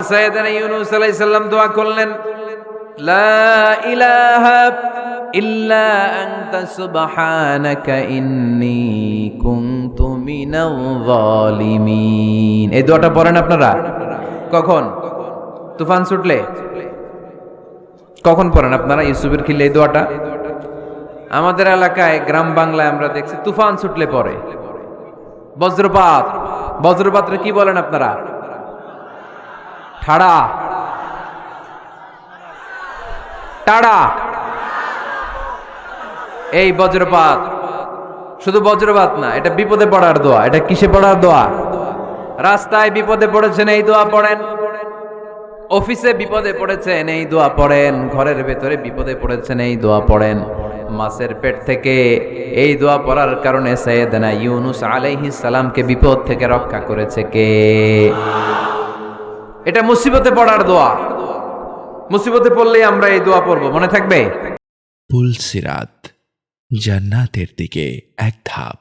সাইয়েদনা ইউনূস আলাইহিস সালাম দোয়া করলেন, লা ইলাহা ইল্লা আনতা সুবহানাকা ইন্নী কুনতু মিনাল যালিমিন। এই দোয়াটা পড়েন আপনারা? কখন? তুফান ছুটলে? কখন পড়েন আপনারা ইউসুফের খিলে এই দোয়াটা? আমাদের এলাকায় গ্রাম বাংলায় আমরা দেখছি তুফান ছুটলে পড়ে। বজ্রপাত, বজ্রপাতরে কি বলেন আপনারা? ঠাড়া, টাড়া। এই বজ্রপাত শুধু বজ্রপাত না, এটা বিপদে পড়ার দোয়া। এটা কিসে পড়ার দোয়া? রাস্তায় বিপদে পড়েছেন এই দোয়া পড়েন, অফিসে বিপদে পড়েছেন এই দোয়া পড়েন, ঘরের ভেতরে বিপদে পড়েছেন এই দোয়া পড়েন। মাছের পেট থেকে এই দোয়া পড়ার কারণে সাইয়েদনা ইউনূস আলাইহিস সালামকে বিপদ থেকে রক্ষা করেছে কে? এটা মুসিবতে পড়ার দোয়া। মুসিবতে পড়লেই আমরা এই দোয়া পড়ব, মনে থাকবে? পুলসিরাত, জান্নাতের দিকে এক ধাপ।